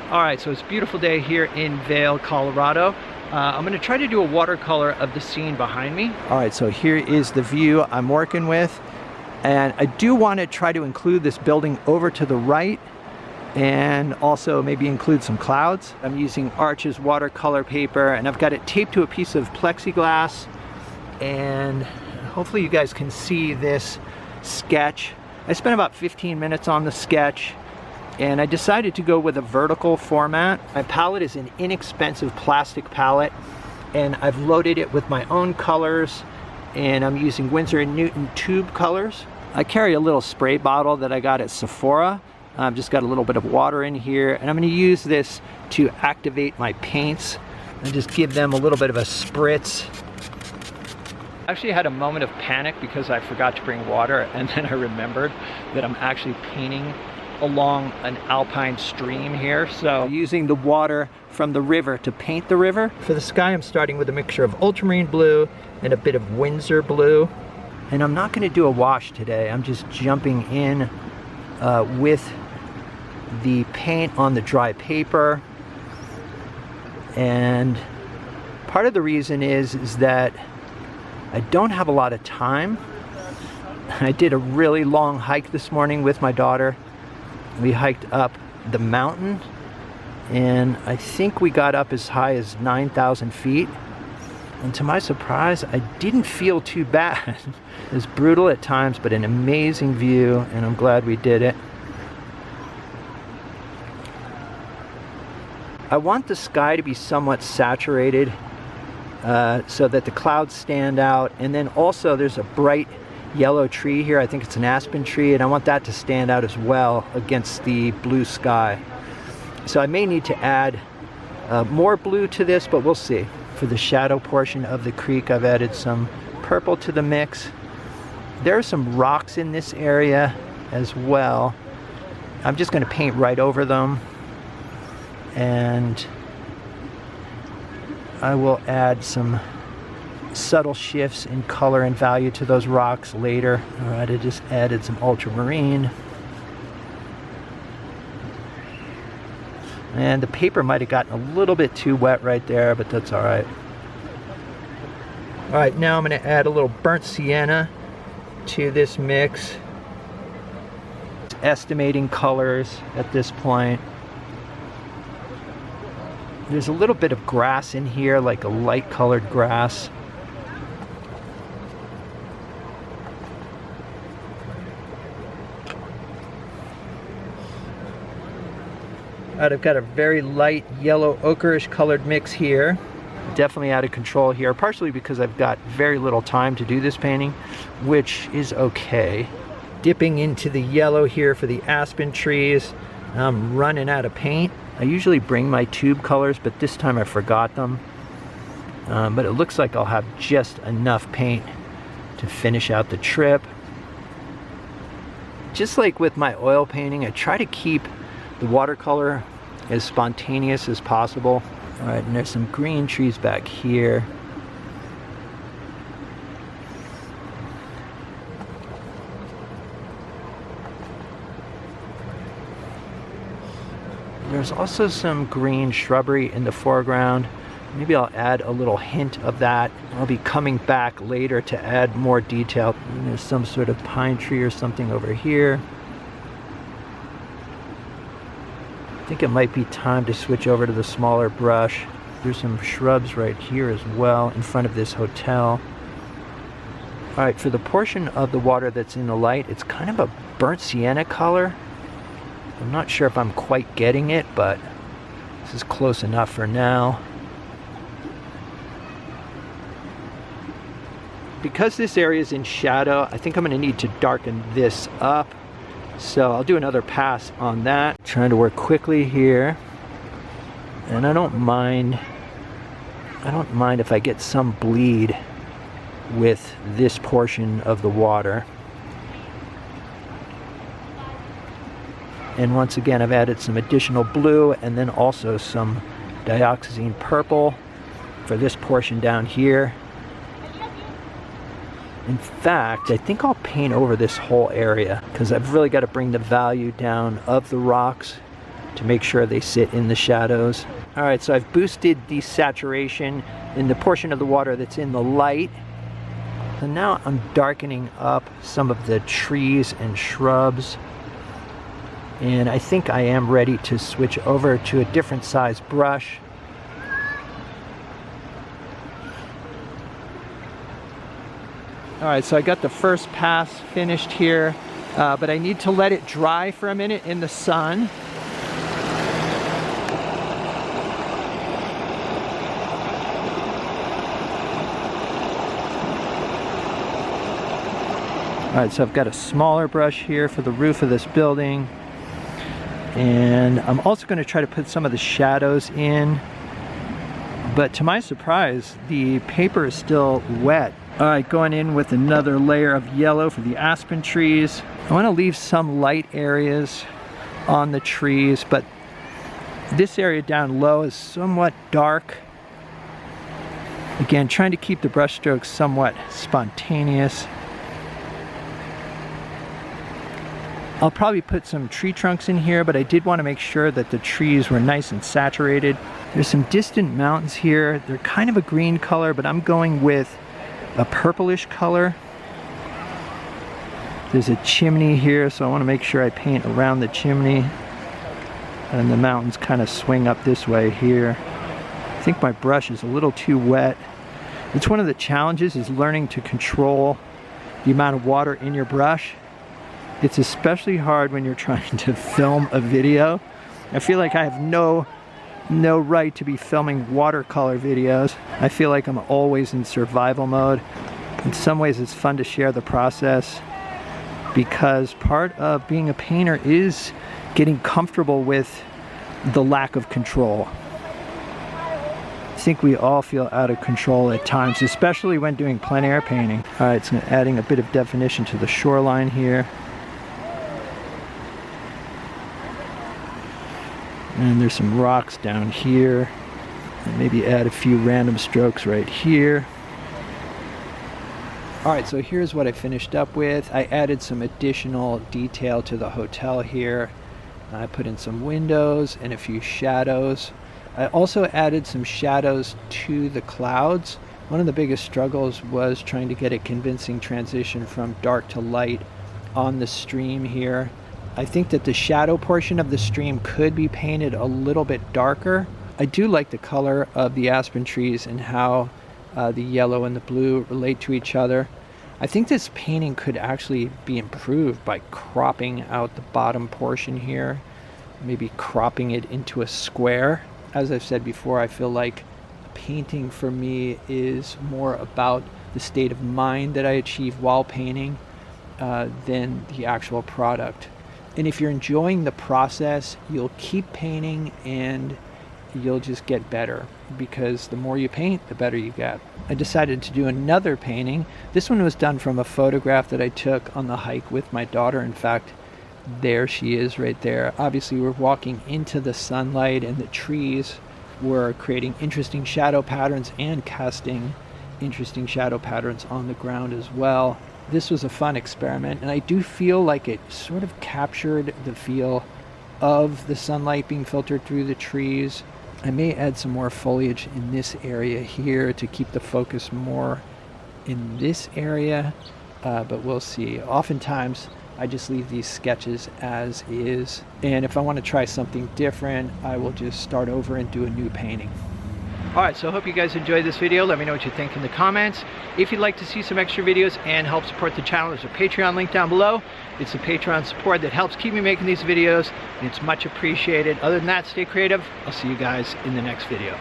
All right, so it's a beautiful day here in Vail, Colorado. I'm gonna try to do a watercolor of the scene behind me. All right, so here is the view I'm working with. And I do want to try to include this building over to the right and also maybe include some clouds. I'm using Arches watercolor paper and I've got it taped to a piece of plexiglass, and hopefully you guys can see this sketch. I spent about 15 minutes on the sketch and I decided to go with a vertical format. My palette is an inexpensive plastic palette and I've loaded it with my own colors, and I'm using Winsor & Newton tube colors. I carry a little spray bottle that I got at Sephora. I've just got a little bit of water in here, and I'm going to use this to activate my paints and just give them a little bit of a spritz. I actually had a moment of panic because I forgot to bring water, and then I remembered that I'm actually painting along an alpine stream here, so using the water from the river to paint the river. For the sky, I'm starting with a mixture of ultramarine blue and a bit of Winsor blue, and I'm not going to do a wash today. I'm just jumping in with the paint on the dry paper, and part of the reason is that I don't have a lot of time. I did a really long hike this morning with my daughter. We hiked up the mountain, and I think we got up as high as 9,000 feet. And to my surprise, I didn't feel too bad. It was brutal at times, but an amazing view, and I'm glad we did it. I want the sky to be somewhat saturated so that the clouds stand out, and then also there's a bright yellow tree here. I think it's an aspen tree, and I want that to stand out as well against the blue sky. So I may need to add more blue to this, but we'll see. For the shadow portion of the creek, I've added some purple to the mix. There are some rocks in this area as well. I'm just going to paint right over them, and I will add some subtle shifts in color and value to those rocks later. All right, I just added some ultramarine. And the paper might have gotten a little bit too wet right there, but that's all right. All right, now I'm going to add a little burnt sienna to this mix. Estimating colors at this point. There's a little bit of grass in here, like a light colored grass. I've got a very light yellow ochreish colored mix here. Definitely out of control here, partially because I've got very little time to do this painting, which is okay. Dipping into the yellow here for the aspen trees. I'm running out of paint. I usually bring my tube colors, but this time I forgot them. But it looks like I'll have just enough paint to finish out the trip. Just like with my oil painting, I try to keep the watercolor as spontaneous as possible. All right, and there's some green trees back here. There's also some green shrubbery in the foreground. Maybe I'll add a little hint of that. I'll be coming back later to add more detail. And there's some sort of pine tree or something over here. I think it might be time to switch over to the smaller brush. There's some shrubs right here as well in front of this hotel. All right, for the portion of the water that's in the light, it's kind of a burnt sienna color. I'm not sure if I'm quite getting it, but this is close enough for now. Because this area is in shadow, I think I'm going to need to darken this up. So I'll do another pass on that. Trying to work quickly here. And I don't mind if I get some bleed with this portion of the water. And once again, I've added some additional blue and then also some dioxazine purple for this portion down here. In fact, I think I'll paint over this whole area because I've really got to bring the value down of the rocks to make sure they sit in the shadows. All right, so I've boosted the saturation in the portion of the water that's in the light. And now I'm darkening up some of the trees and shrubs. And I think I am ready to switch over to a different size brush. All right, so I got the first pass finished here, but I need to let it dry for a minute in the sun. All right, so I've got a smaller brush here for the roof of this building. And I'm also going to try to put some of the shadows in. But to my surprise, the paper is still wet. All right, going in with another layer of yellow for the aspen trees. I want to leave some light areas on the trees, but this area down low is somewhat dark. Again, trying to keep the brush strokes somewhat spontaneous. I'll probably put some tree trunks in here, but I did want to make sure that the trees were nice and saturated. There's some distant mountains here. They're kind of a green color, but I'm going with a purplish color. There's a chimney here, so I want to make sure I paint around the chimney. And the mountains kind of swing up this way here. I think my brush is a little too wet. It's one of the challenges is learning to control the amount of water in your brush. It's especially hard when you're trying to film a video. I feel like I have no right to be filming watercolor videos. I feel like I'm always in survival mode. In some ways it's fun to share the process because part of being a painter is getting comfortable with the lack of control. I think we all feel out of control at times, especially when doing plein air painting. All right, so adding a bit of definition to the shoreline here. And there's some rocks down here. And maybe add a few random strokes right here. All right, so here's what I finished up with. I added some additional detail to the hotel here. I put in some windows and a few shadows. I also added some shadows to the clouds. One of the biggest struggles was trying to get a convincing transition from dark to light on the stream here. I think that the shadow portion of the stream could be painted a little bit darker. I do like the color of the aspen trees and how the yellow and the blue relate to each other. I think this painting could actually be improved by cropping out the bottom portion here, maybe cropping it into a square. As I've said before, I feel like painting for me is more about the state of mind that I achieve while painting than the actual product. And if you're enjoying the process, you'll keep painting and you'll just get better because the more you paint, the better you get. I decided to do another painting. This one was done from a photograph that I took on the hike with my daughter. In fact, there she is right there. Obviously, we're walking into the sunlight and the trees were creating interesting shadow patterns and casting interesting shadow patterns on the ground as well. This was a fun experiment, and I do feel like it sort of captured the feel of the sunlight being filtered through the trees. I may add some more foliage in this area here to keep the focus more in this area, but we'll see. Oftentimes, I just leave these sketches as is, and if I want to try something different, I will just start over and do a new painting. Alright, so I hope you guys enjoyed this video. Let me know what you think in the comments. If you'd like to see some extra videos and help support the channel, there's a Patreon link down below. It's the Patreon support that helps keep me making these videos, and it's much appreciated. Other than that, stay creative. I'll see you guys in the next video.